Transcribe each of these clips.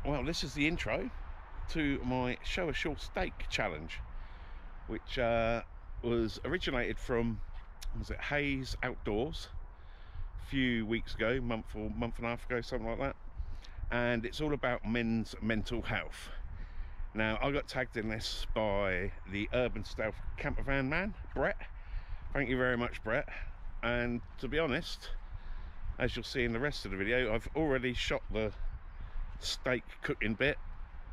Well, this is the intro to my Show Us Your Steak challenge, which was originated from, was it Haze Outdoors a few weeks ago, month and a half ago, something like that. And it's all about men's mental health. Now, I got tagged in this by the Urban Stealth Campervan man, Brett. Thank you very much, Brett. And to be honest, as you'll see in the rest of the video, I've already shot the steak cooking bit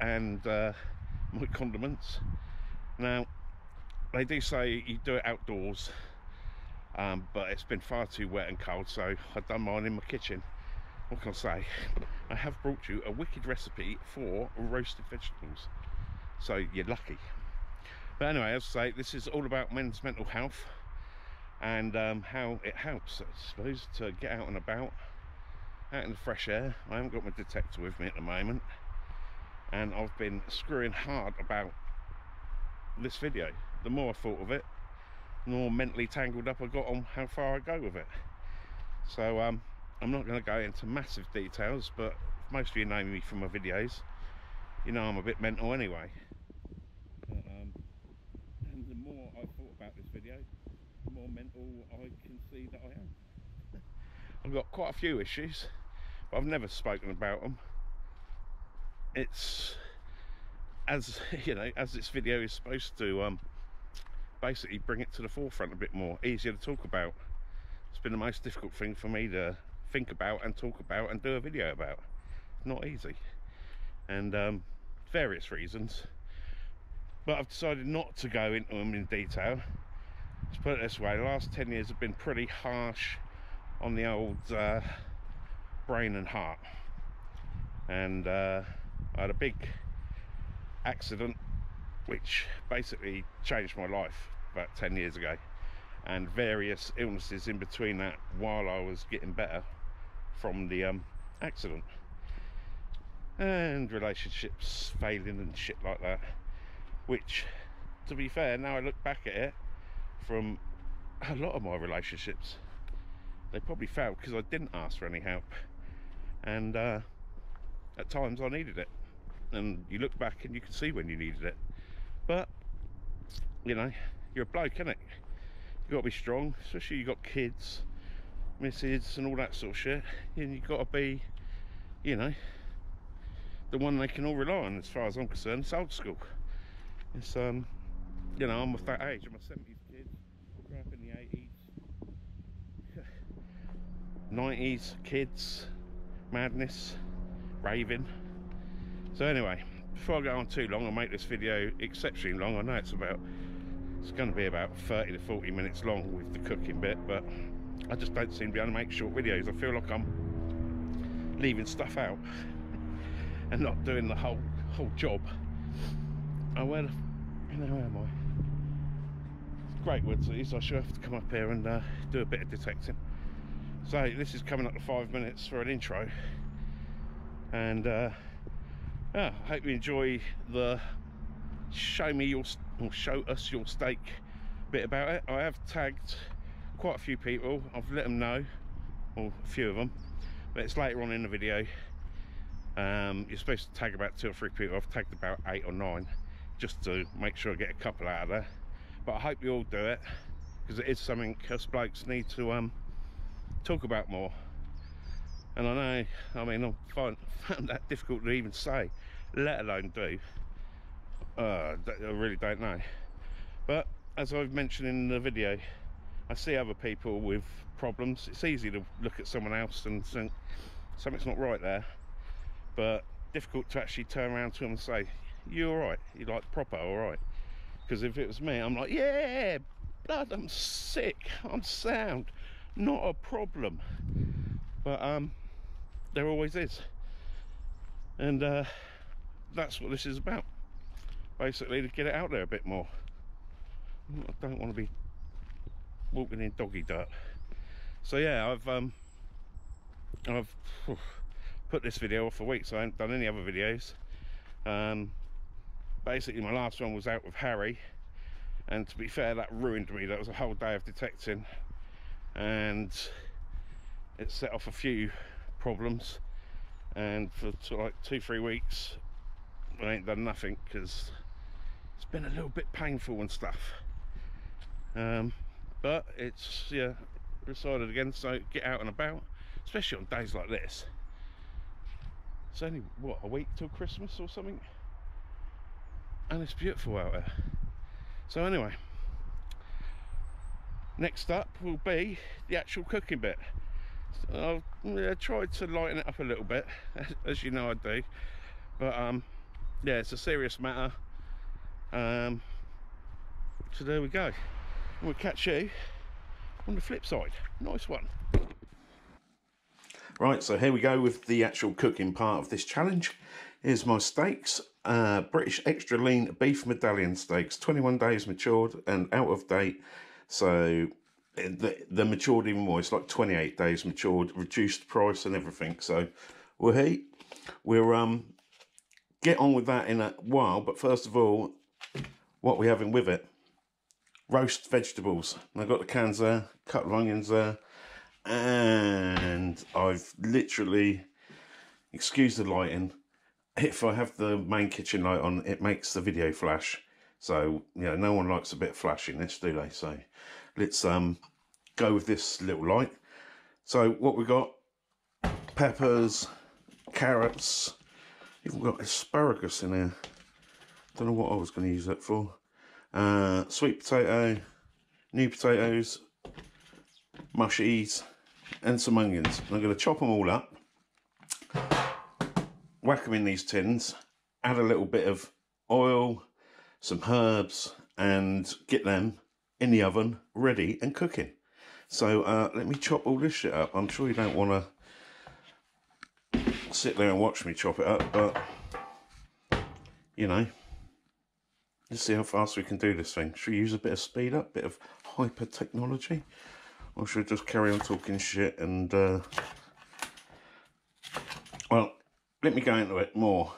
and my condiments. Now, they do say you do it outdoors, but it's been far too wet and cold, so I've done mine in my kitchen. What can I say? I have brought you a wicked recipe for roasted vegetables, so you're lucky. But anyway, as I say, this is all about men's mental health and how it helps, I suppose, to get out and about, out in the fresh air. I haven't got my detector with me at the moment, and I've been screwing hard about this video. The more I thought of it, the more mentally tangled up I got on how far I go with it. So I'm not going to go into massive details, but most of you know me from my videos. You know I'm a bit mental anyway. But, and the more I thought about this video, the more mental I can see that I am. I've got quite a few issues, but I've never spoken about them. It's, as you know, as this video is supposed to basically bring it to the forefront a bit more, easier to talk about. It's been the most difficult thing for me to think about and talk about and do a video about. It's not easy, and various reasons, but I've decided not to go into them in detail. Let's put it this way, the last 10 years have been pretty harsh on the old brain and heart, and I had a big accident which basically changed my life about 10 years ago, and various illnesses in between that while I was getting better from the accident, and relationships failing and shit like that, which, to be fair, now I look back at it, from a lot of my relationships, they probably failed because I didn't ask for any help, and at times I needed it, and you look back and you can see when you needed it. But you know, you're a bloke, innit? You've got to be strong, especially you've got kids, missus and all that sort of shit, and you've got to be, you know, the one they can all rely on. As far as I'm concerned, it's old school. It's you know, I'm of that age. I'm a 70s kid, grew up in the 80s, 90s kids, madness, raving. So anyway, before I go on too long, I'll make this video exceptionally long. I know it's going to be about 30 to 40 minutes long with the cooking bit, but I just don't seem to be able to make short videos. I feel like I'm leaving stuff out and not doing the whole job. Oh, where am I? It's great woods these. I should have to come up here and do a bit of detecting. So this is coming up to 5 minutes for an intro, and yeah, I hope you enjoy the show us your steak bit about it. I have tagged quite a few people. I've let them know, or a few of them, but it's later on in the video. You're supposed to tag about 2 or 3 people. I've tagged about 8 or 9 just to make sure I get a couple out of there. But I hope you all do it, because it is something us blokes need to talk about more. And I know, I mean, I found that difficult to even say, let alone do. I really don't know. But as I've mentioned in the video, I see other people with problems. It's easy to look at someone else and think something's not right there, but difficult to actually turn around to them and say, you all right? You like proper all right? Because if it was me, I'm like, yeah, blood, I'm sick, I'm sound, not a problem. But there always is, and that's what this is about, basically, to get it out there a bit more. I don't want to be walking in doggy dirt. So yeah, I've put this video off for weeks. I haven't done any other videos. Basically my last one was out with Harry, and to be fair, that ruined me. That was a whole day of detecting, and it set off a few problems, and for like 2-3 weeks I ain't done nothing because it's been a little bit painful and stuff. But it's, yeah, decided again, so get out and about, especially on days like this. It's only, what, a week till Christmas or something, and it's beautiful out there. So anyway, next up will be the actual cooking bit. So I've tried to lighten it up a little bit, as you know I do, but yeah, it's a serious matter. So there we go, and we'll catch you on the flip side. Nice one. Right, so here we go with the actual cooking part of this challenge. Here's my steaks, British extra lean beef medallion steaks, 21 days matured and out of date. So the matured even more, it's like 28 days matured, reduced price and everything. So we'll get on with that in a while, but first of all, what we're having with it: roast vegetables. I've got the cans there, cut of onions there, and I've literally, excuse the lighting, if I have the main kitchen light on, it makes the video flash. So, you know, no one likes a bit of flashiness, do they? So let's go with this little light. So what we've got: peppers, carrots, even got asparagus in here. Don't know what I was going to use that for. Sweet potato, new potatoes, mushies, and some onions. And I'm going to chop them all up, whack them in these tins, add a little bit of oil, some herbs, and get them in the oven ready and cooking. So let me chop all this shit up. I'm sure you don't want to sit there and watch me chop it up, but you know, let's see how fast we can do this thing. Should we use a bit of speed up, bit of hyper technology, or should we just carry on talking shit and well, let me go into it more.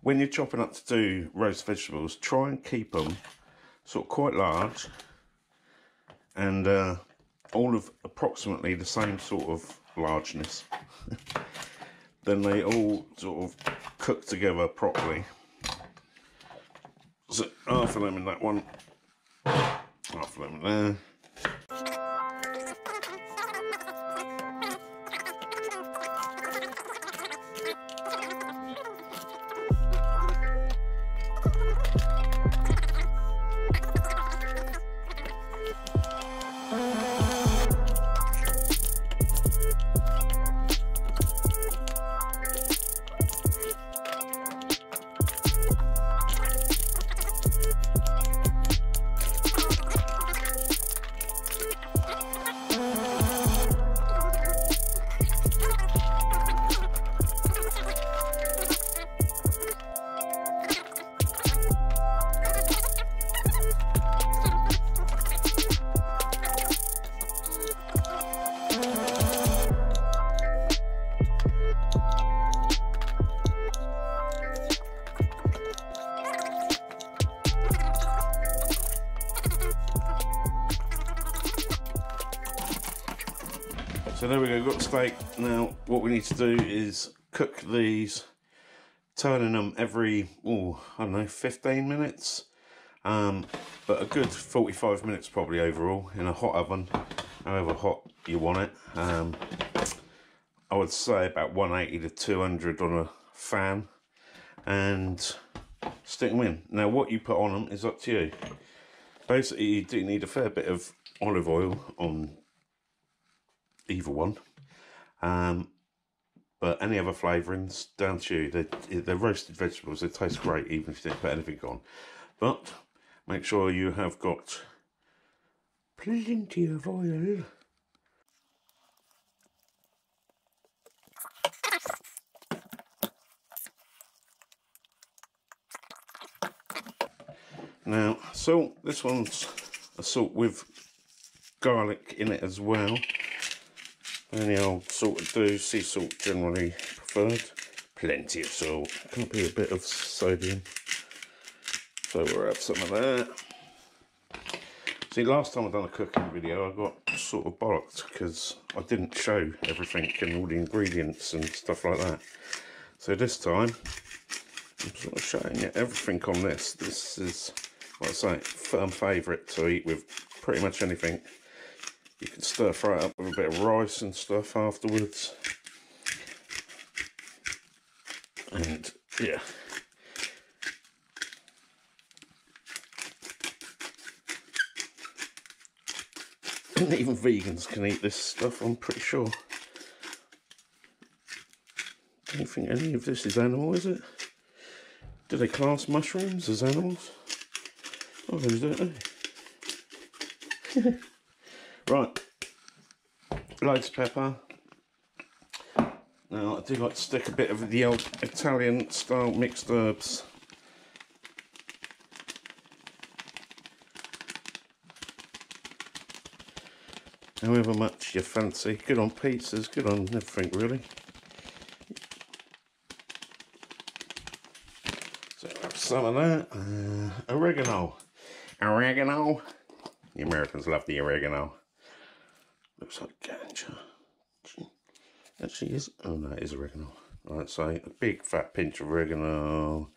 When you're chopping up to do roast vegetables, try and keep them sort of quite large and all of approximately the same sort of largeness. Then they all sort of cook together properly. So half a lemon that one, half a lemon there. So there we go, got the steak. Now what we need to do is cook these, turning them every, I don't know, 15 minutes. But a good 45 minutes probably overall in a hot oven, however hot you want it. I would say about 180 to 200 on a fan, and stick them in. Now what you put on them is up to you. Basically you do need a fair bit of olive oil on either one, but any other flavourings, down to you. They're roasted vegetables, they taste great even if you didn't put anything on. But make sure you have got plenty of oil. Now salt, this one's a salt with garlic in it as well. Any old salt of do, sea salt generally preferred. Plenty of salt, can't be a bit of sodium. So we'll have some of that. So See, last time I done a cooking video, I got sort of bollocked because I didn't show everything and all the ingredients and stuff like that. So this time, I'm sort of showing you everything on this. This is, like I say, firm favourite to eat with pretty much anything. You can stir fry it up with a bit of rice and stuff afterwards. And yeah. And even vegans can eat this stuff, I'm pretty sure. Don't think any of this is animal, is it? Do they class mushrooms as animals? Oh, those don't they? Right. Loads of pepper. Now, I do like to stick a bit of the old Italian style mixed herbs. However much you fancy. Good on pizzas, good on everything really. So have some of that. Oregano. Oregano. The Americans love the oregano. Looks like ganja. Actually is. Oh no, it is oregano. Right, so a big fat pinch of oregano.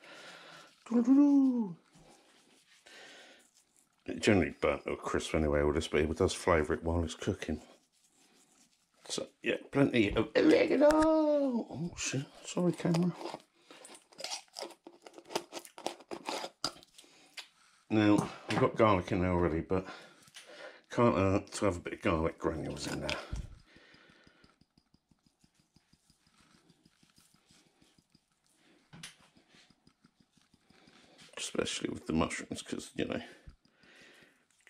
It generally burnt or crisp anyway, all this, but it does flavour it while it's cooking. So yeah, plenty of oregano. Oh shit, sorry camera. Now, I've got garlic in there already, but can't hurt to have a bit of garlic granules in there. Especially with the mushrooms, because, you know,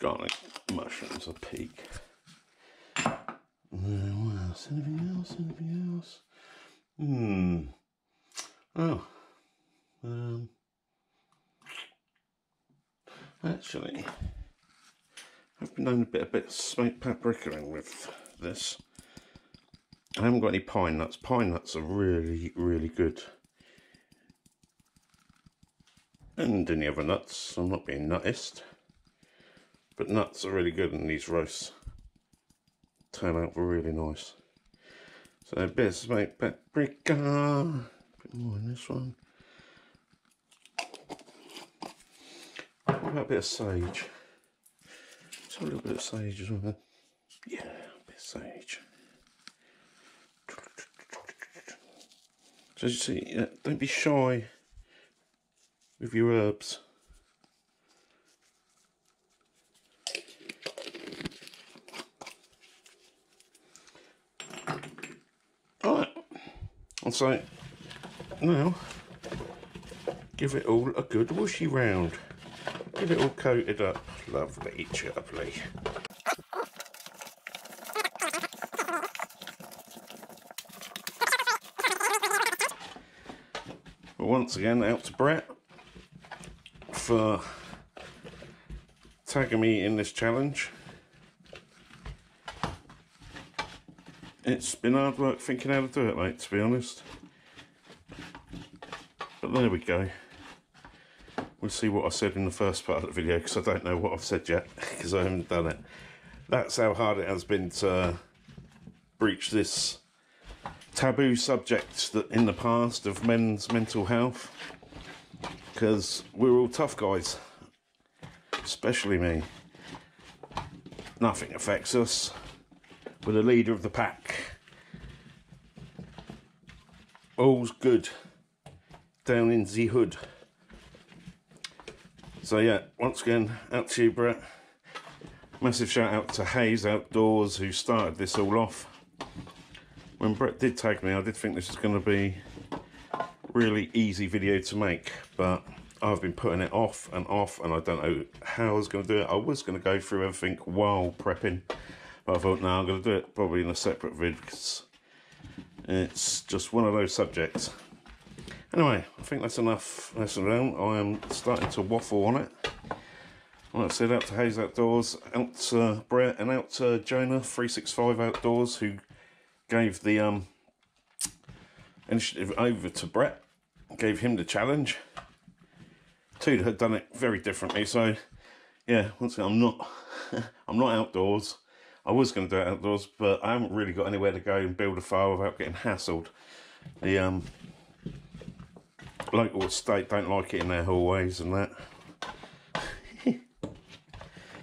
garlic mushrooms are peak. What else? Anything else? Anything else? Actually, I've been doing a bit of smoked paprika in with this. I haven't got any pine nuts. Pine nuts are really, really good. And any other nuts. I'm not being nuttist. But nuts are really good and these roasts turn out really nice. So a bit of smoked paprika. A bit more in this one. What about a bit of sage? Let's have a little bit of sage as well. Yeah, a bit of sage. So as you see, don't be shy with your herbs. Alright, and so now give it all a good whooshy round. Get it all coated up. Lovely, lovely. But once again, out to Brett for tagging me in this challenge. It's been hard work thinking how to do it, mate, to be honest. But there we go. We'll see what I said in the first part of the video, because I don't know what I've said yet, because I haven't done it. That's how hard it has been to breach this taboo subject that in the past of men's mental health, because we're all tough guys, especially me. Nothing affects us. We're the leader of the pack. All's good down in the hood. So yeah, once again, out to you, Brett. Massive shout out to Haze Outdoors, who started this all off. When Brett did tag me, I did think this was going to be a really easy video to make, but I've been putting it off, and I don't know how I was going to do it. I was going to go through everything while prepping, but I thought, no, I'm going to do it probably in a separate vid, because it's just one of those subjects. Anyway, I think that's enough messing around. I am starting to waffle on it. Like I said, out to Haze Outdoors, out to Brett, and out to Jonah 365 Outdoors, who gave the initiative over to Brett, gave him the challenge. Two had done it very differently, so yeah, once again, I'm not I'm not outdoors. I was going to do it outdoors, but I haven't really got anywhere to go and build a fire without getting hassled. The local estate don't like it in their hallways and that.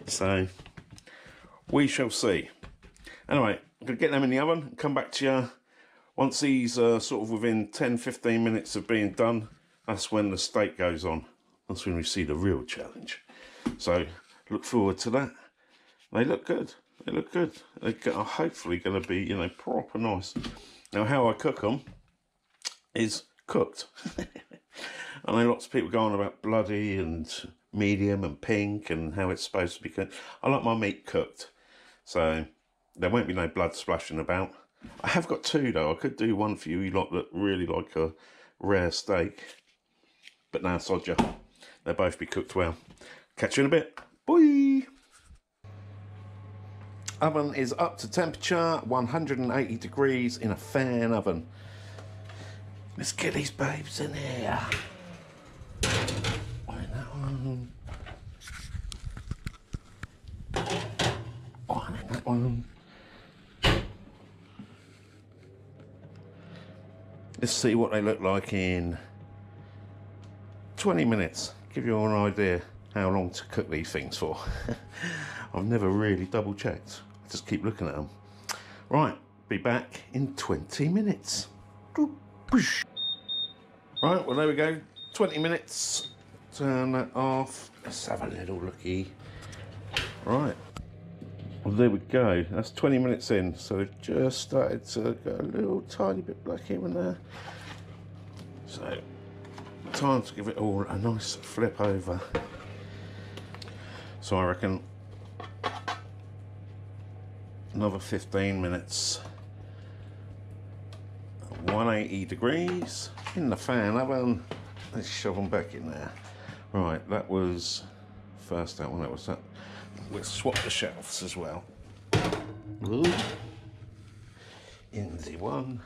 So we shall see. Anyway, I'm going to get them in the oven and come back to you once these are sort of within 10-15 minutes of being done. That's when the steak goes on. That's when we see the real challenge. So look forward to that. They look good. They look good. They're hopefully going to be, you know, proper nice. Now, how I cook them is cooked. I know lots of people go on about bloody and medium and pink and how it's supposed to be cooked. I like my meat cooked. So there won't be no blood splashing about. I have got two, though. I could do one for you lot that really like a rare steak. But now, sod ya. They'll both be cooked well. Catch you in a bit. Bye! Oven is up to temperature, 180 degrees in a fan oven. Let's get these babes in here. That one. That one. Let's see what they look like in 20 minutes. Give you an idea how long to cook these things for. I've never really double checked. I just keep looking at them. Right, be back in 20 minutes. Right, well there we go. 20 minutes. Turn that off. Let's have a little looky. Right. Well, there we go. That's 20 minutes in. So they've just started to go a little tiny bit black here and there. So, time to give it all a nice flip over. So I reckon another 15 minutes. 180 degrees in the fan oven. Let's shove them back in there. Right, that was first that one. That was that. We'll swap the shelves as well. Ooh. In the one.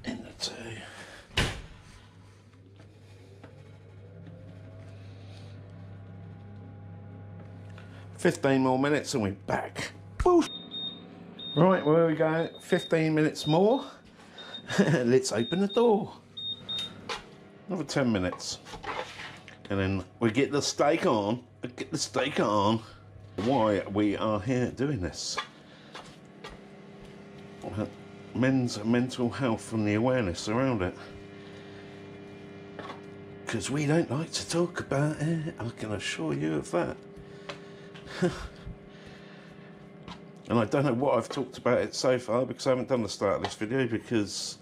In the two. 15 more minutes and we're back. Woo. Right, well, there we go. 15 minutes more. Let's open the door. Another 10 minutes. And then we get the steak on. Get the steak on. Why we are here doing this. Men's mental health and the awareness around it. Because we don't like to talk about it. I can assure you of that. And I don't know what I've talked about it so far because I haven't done the start of this video because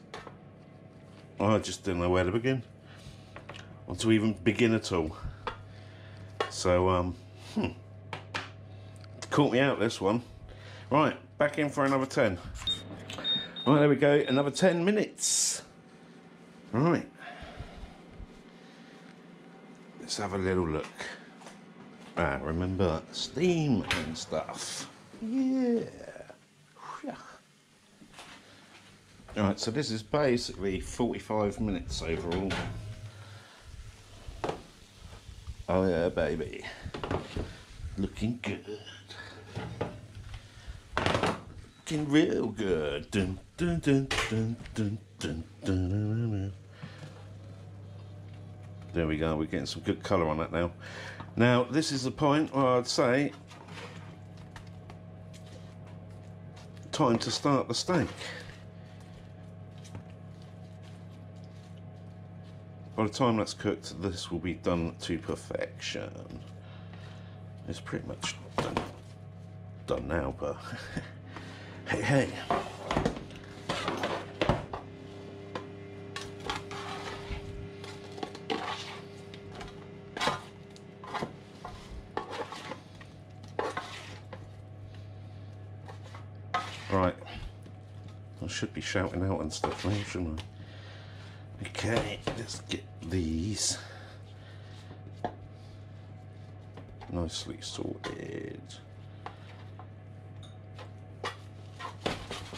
I just didn't know where to begin or to even begin at all. So caught me out this one. Right, back in for another 10. Right, there we go, another 10 minutes. Right, let's have a little look. Remember steam and stuff. Yeah. Alright, so this is basically 45 minutes overall. Oh yeah, baby. Looking good. Looking real good. Dun, dun, dun, dun, dun, dun, dun, dun, dun. There we go, we're getting some good colour on that now. Now, this is the point where I'd say time to start the steak. By the time that's cooked, this will be done to perfection. It's pretty much done now, but hey. Right, I should be shouting out and stuff now, shouldn't I? Okay, let's get these nicely sorted.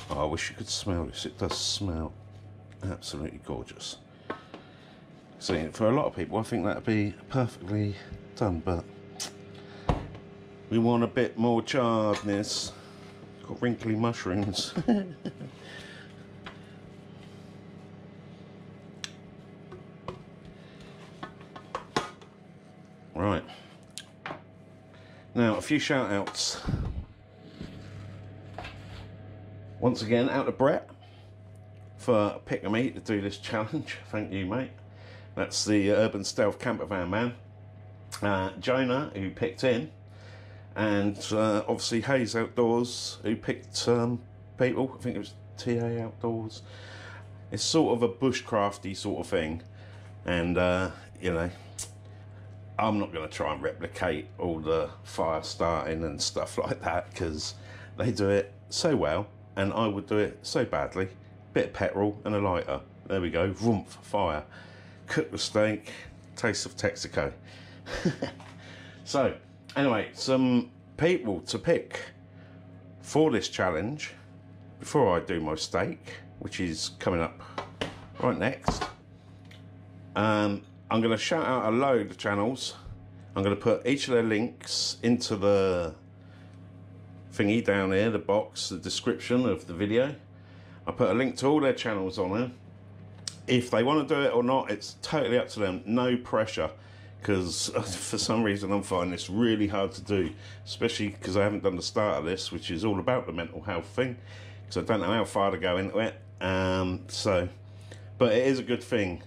Oh, I wish you could smell this. It does smell absolutely gorgeous. See, for a lot of people, I think that'd be perfectly done, but we want a bit more charredness. Got wrinkly mushrooms. Right. Now, a few shout outs. Once again, out to Brett for picking me to do this challenge. Thank you, mate. That's the Urban Stealth Campervan man. Jonah, who picked in. And obviously Haze Outdoors, who picked people. I think it was TA Outdoors. It's sort of a bushcrafty sort of thing. And, you know, I'm not going to try and replicate all the fire starting and stuff like that, because they do it so well and I would do it so badly. Bit of petrol and a lighter. There we go. Vroom, fire. Cook the steak. Taste of Texaco. So, anyway, some people to pick for this challenge before I do my steak, which is coming up right next. I'm going to shout out a load of channels. I'm going to put each of their links into the thingy down here, the box, the description of the video. I put a link to all their channels on there. If they want to do it or not, it's totally up to them. No pressure, because for some reason I'm finding this really hard to do, especially because I haven't done the start of this, which is all about the mental health thing, because I don't know how far to go into it. But it is a good thing.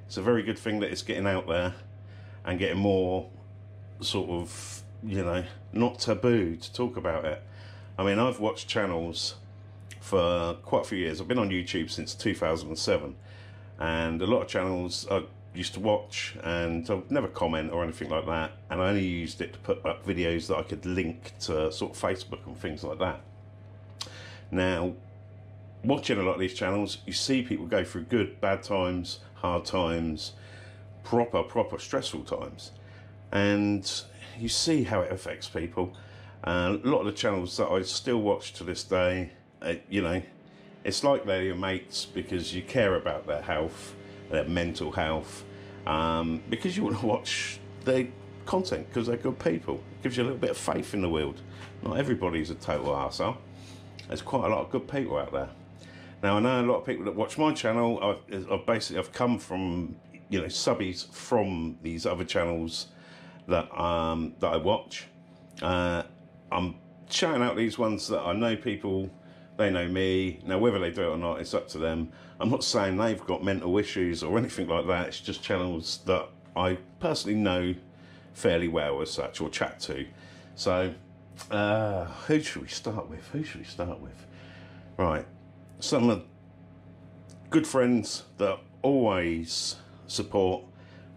It's a very good thing that it's getting out there and getting more sort of, you know, not taboo to talk about it. I mean, I've watched channels for quite a few years. I've been on YouTube since 2007, and a lot of channels I used to watch and I'd never comment or anything like that, and I only used it to put up videos that I could link to sort of Facebook and things like that. Now, watching a lot of these channels, you see people go through good, bad times, hard times, proper stressful times, and you see how it affects people. A lot of the channels that I still watch to this day, you know, it's like they're your mates because you care about their health, their mental health, because you want to watch their content because they're good people. It gives you a little bit of faith in the world. Not everybody's a total arsehole. There's quite a lot of good people out there. Now, I know a lot of people that watch my channel, I've come from, you know, subbies from these other channels that I watch. I'm shouting out these ones that I know people, they know me. Now, whether they do it or not, it's up to them. I'm not saying they've got mental issues or anything like that. It's just channels that I personally know fairly well as such, or chat to. So, who should we start with? Right. Some of good friends that always support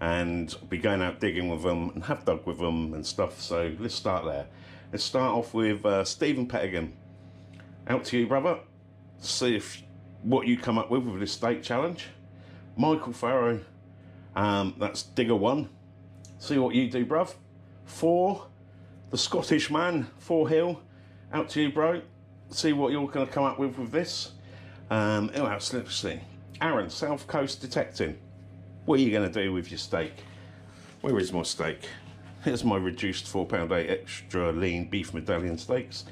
and be going out digging with them and have dug with them and stuff. So let's start there. Let's start off with Stephen Pettigan. Out to you, brother. See if what you come up with this steak challenge. Michael Farrow, that's Digger 1. See what you do, bruv. 4, the Scottish man, 4 Hill. Out to you, bro. See what you're going to come up with this. Who else? Let's see. Aaron, South Coast Detecting. What are you going to do with your steak? Where is my steak? Here's my reduced 4£8 extra lean beef medallion steaks.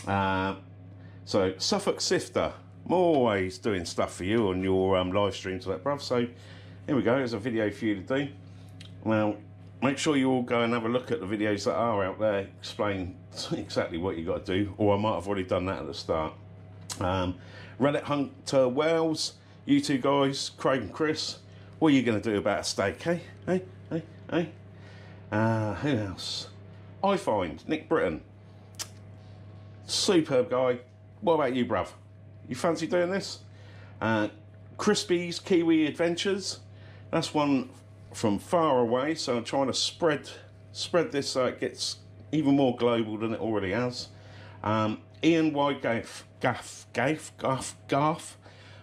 So, Suffolk Sifter. I'm always doing stuff for you on your live streams like that, bruv. So, here we go. There's a video for you to do. Well, make sure you all go and have a look at the videos that are out there. Explain exactly what you got to do. Or I might have already done that at the start. Reddit Hunter Wells. You two guys, Craig and Chris. What are you going to do about a steak, hey? Hey? Who else? I find Nick Britton. Superb guy. What about you, bruv? You fancy doing this? Crispy's Kiwi Adventures. That's one from far away, so I'm trying to spread this so it gets even more global than it already has. Ian Y. Gaff.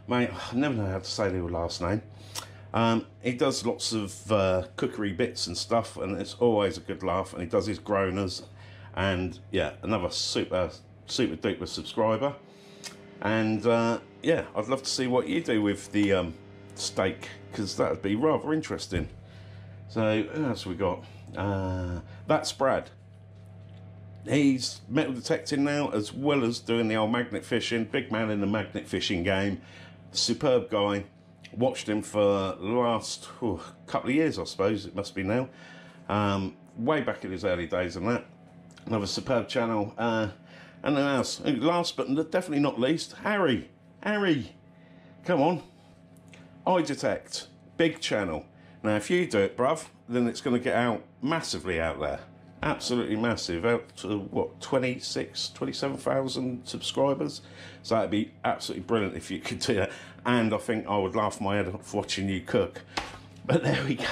Mate, I never know how to say their last name. He does lots of cookery bits and stuff, and it's always a good laugh, and he does his groaners, and yeah, another super duper subscriber. And yeah, I'd love to see what you do with the steak, because that would be rather interesting. So who else we got? That's Brad. He's metal detecting now, as well as doing the old magnet fishing. Big man in the magnet fishing game. Superb guy. Watched him for the last couple of years, I suppose it must be now. Way back in his early days and that. Another superb channel. And then else, last but definitely not least, Harry. Come on. I Detect. Big channel. Now, if you do it, bruv, then it's going to get out massively out there. Absolutely massive. Out to, what, 27,000 subscribers? So that'd be absolutely brilliant if you could do that. And I think I would laugh my head off watching you cook. But there we go.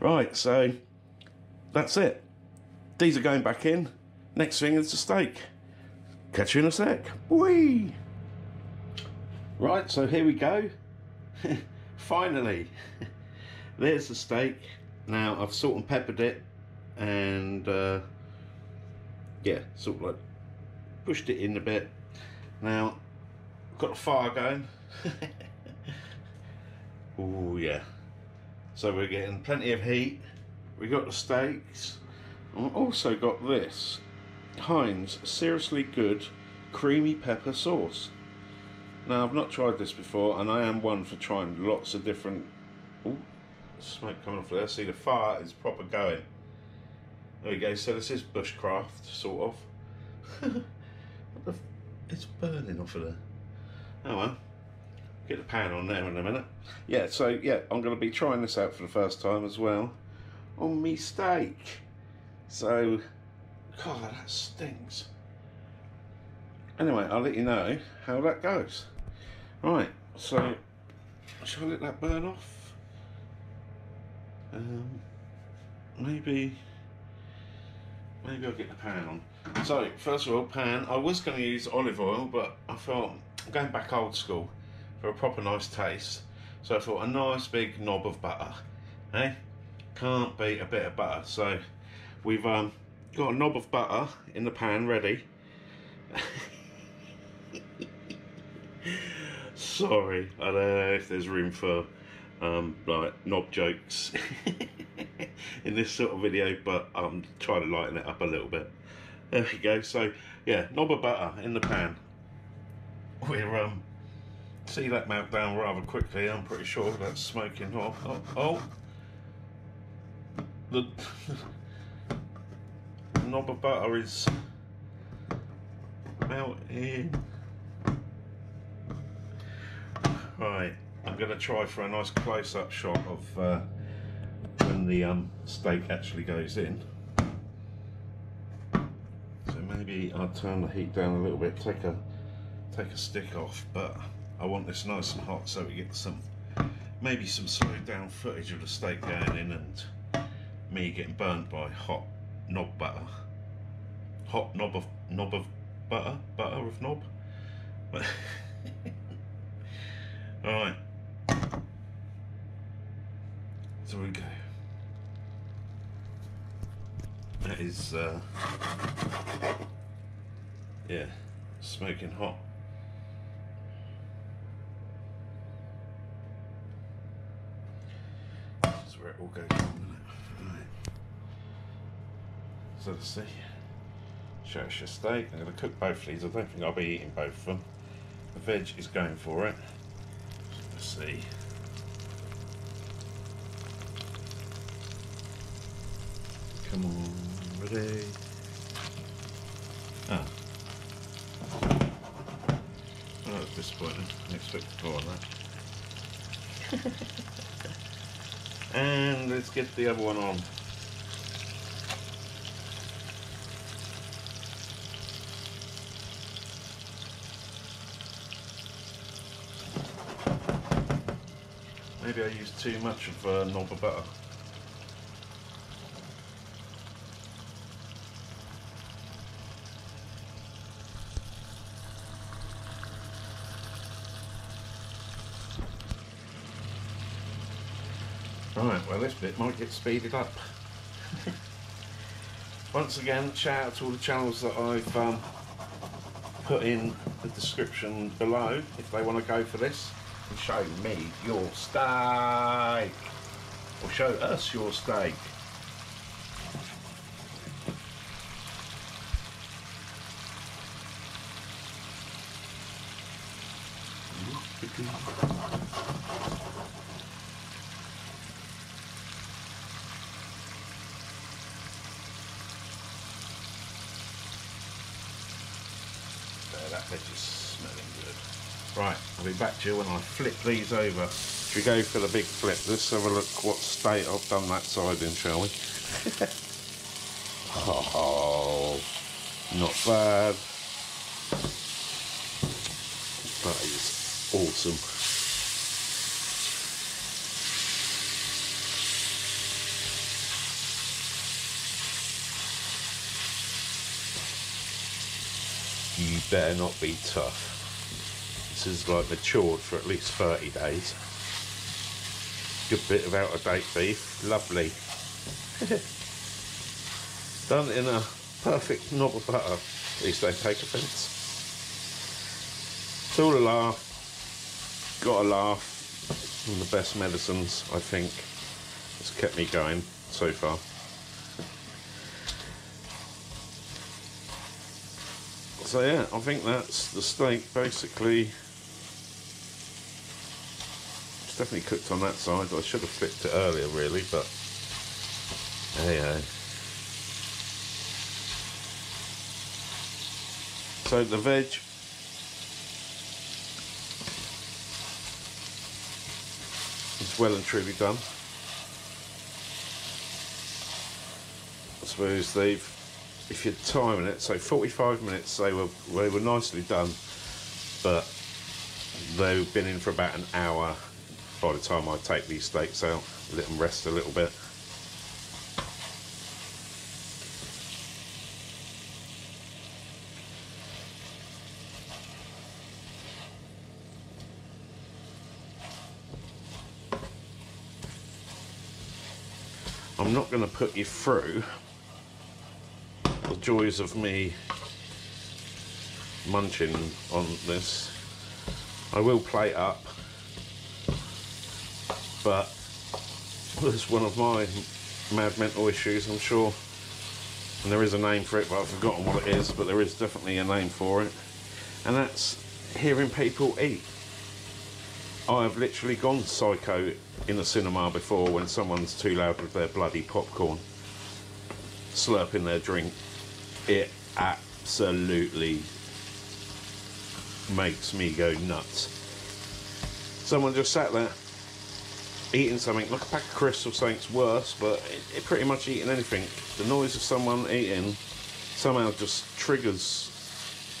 Right, so that's it. These are going back in. Next thing is the steak. Catch you in a sec. Whee! Right, so here we go. Finally. There's the steak. Now, I've salt and peppered it, and yeah, sort of like pushed it in a bit. Now, got the fire going. Oh yeah. So we're getting plenty of heat. We got the steaks. And we've also got this Heinz Seriously Good Creamy Pepper Sauce. Now, I've not tried this before, and I am one for trying lots of different... Ooh, smoke coming off there. See, the fire is proper going. There we go. So this is bushcraft, sort of. It's burning off of there. Oh well. Get the pan on there in a minute. Yeah, so yeah, I'm going to be trying this out for the first time as well on me steak. So, God, that stinks. Anyway, I'll let you know how that goes. Right, so shall I let that burn off? Maybe I'll get the pan on. So, first of all, pan. I was going to use olive oil, but I thought I'm going back old school for a proper nice taste. So I thought a nice big knob of butter. Eh? Can't beat a bit of butter. So we've got a knob of butter in the pan ready. Sorry, I don't know if there's room for like knob jokes in this sort of video, but I'm trying to lighten it up a little bit. There we go. So yeah, knob of butter in the pan. We're see that melt down rather quickly. I'm pretty sure that's smoking hot. Oh. The knob of butter is melting. Right, I'm going to try for a nice close-up shot of when the steak actually goes in. So maybe I'll turn the heat down a little bit, take a stick off, but I want this nice and hot so we get some, maybe some slowed down footage of the steak going in and me getting burnt by hot knob butter. Hot knob of butter? Butter of knob? Alright. So we go. That is yeah, smoking hot. That's where it all goes on, isn't it? Right. So let's see. Show us your steak. I'm going to cook both of these. I don't think I'll be eating both of them. The veg is going for it. Let's see. Come on, ready? Ah. Oh, that's disappointing. I expected more of that. And let's get the other one on. Maybe I used too much of knob of butter. Right, well this bit might get speeded up. Once again, shout out to all the channels that I've put in the description below if they want to go for this. Show me your steak, or show us your steak. That veg is smelling good. Right, I'll be back to you when I flip these over. Should we go for the big flip? Let's have a look what state I've done that side in, shall we? Oh, not bad. That is awesome. You better not be tough. This is like matured for at least 30 days. Good bit of out of date beef, lovely. Done in a perfect knob of butter. At least they take offence. It's all a laugh. Got a laugh. One of the best medicines, I think. It's kept me going so far. So yeah, I think that's the steak basically. It's definitely cooked on that side. I should have flipped it earlier really, but hey. So the veg is well and truly done. I suppose if you're timing it, so 45 minutes they were nicely done, but they've been in for about an hour by the time I take these steaks out, let them rest a little bit. I'm not going to put you through the joys of me munching on this. I will plate up, but it's one of my mad mental issues, I'm sure, and there is a name for it, but I've forgotten what it is, but there is definitely a name for it, and that's hearing people eat. I've literally gone psycho in the cinema before when someone's too loud with their bloody popcorn, slurping their drink. It absolutely makes me go nuts. Someone just sat there eating something like a pack of crisps or something's worse, but it pretty much eating anything. The noise of someone eating somehow just triggers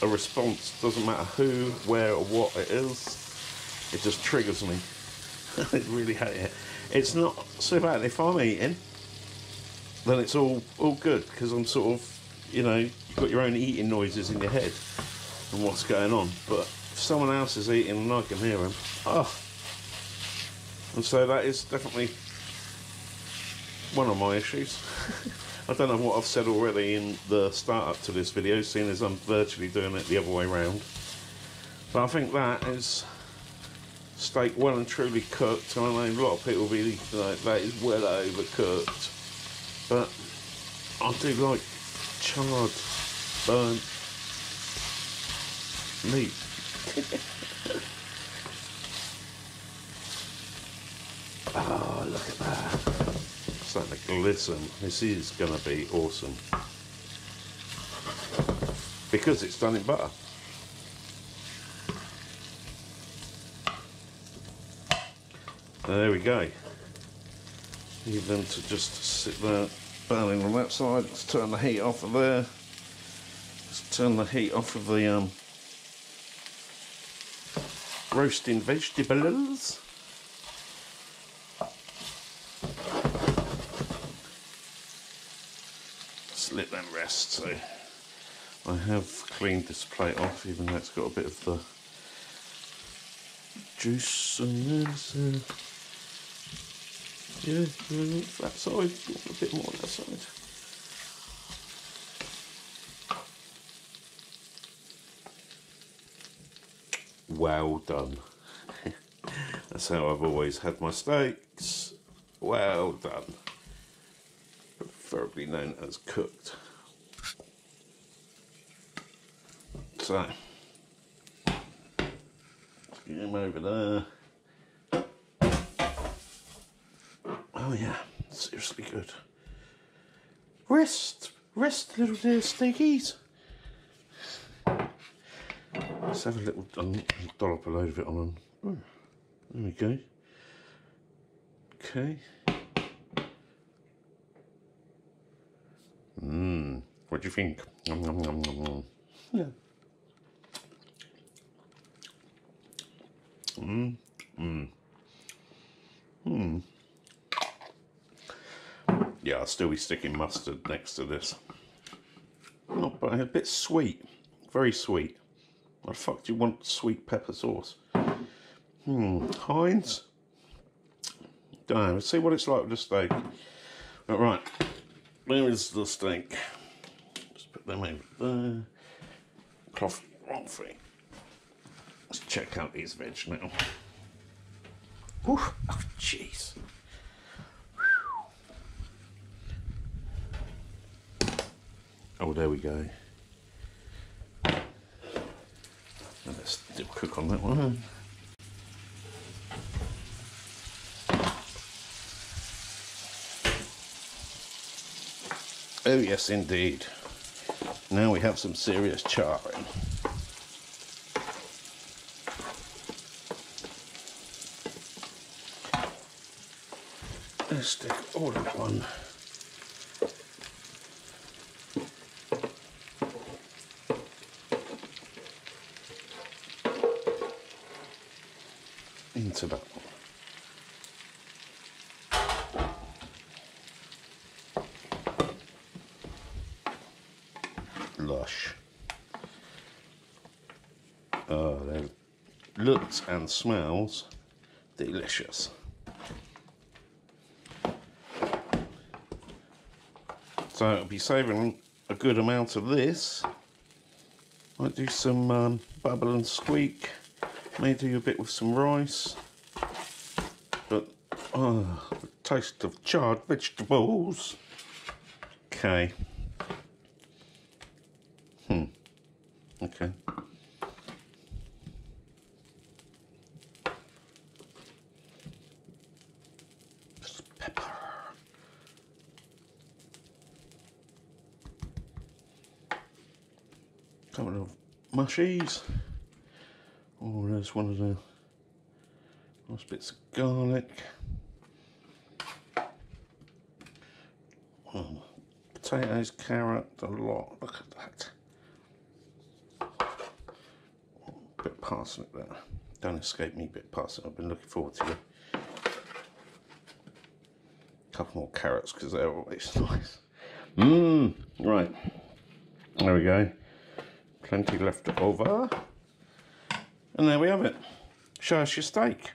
a response. Doesn't matter who, where or what it is, it just triggers me. I really hate it. It's not so bad if I'm eating, then it's all good, because I'm sort of, you know, you've got your own eating noises in your head and what's going on. But if someone else is eating and I can hear them, and so that is definitely one of my issues. I don't know what I've said already in the start up to this video, seeing as I'm virtually doing it the other way around. But I think that is steak well and truly cooked. I know a lot of people will be like, that is well overcooked, but I do like charred, burnt meat. Oh, look at that. It's starting to glisten. This is going to be awesome. Because it's done in butter. There we go. Leave them to just sit there burning on that side. Let's turn the heat off of there. Let's turn the heat off of the roasting vegetables. Just let them rest. So I have cleaned this plate off, even though it's got a bit of the juice on there. So yeah, that side, a bit more on that side. Well done. That's how I've always had my steaks. Well done. Preferably known as cooked. So, get him over there. Oh yeah, seriously good. Rest, little dear steakies. Let's have a little dollop a load of it on. There we go. Okay. What do you think? Nom, nom, nom, nom, nom. Yeah. Yeah, I'll still be sticking mustard next to this. Not bad, a bit sweet. Very sweet. What the fuck do you want sweet pepper sauce? Heinz? Don't know, let's see what it's like with the steak. Right, there is the steak. Just put them over there. Cloth, wrong thing. Let's check out these veg now. Oof, oh jeez. Oh, there we go. Let's still cook on that one. Oh yes, indeed. Now we have some serious charring. Let's stick all of one. Into that one. Lush. Oh, that looks and smells delicious. So I'll be saving a good amount of this. Might do some bubble and squeak. May do a bit with some rice. But oh, the taste of charred vegetables. Okay. Okay. Just pepper. Couple of mushies. Oh, there's one of the nice bits of garlic. Oh, potatoes, carrot, a lot. Look at that. Bit of parsnip there. Don't escape me, bit of parsnip. I've been looking forward to it. A couple more carrots because they're always nice. Right. There we go. Plenty left over. And there we have it. Show us your steak.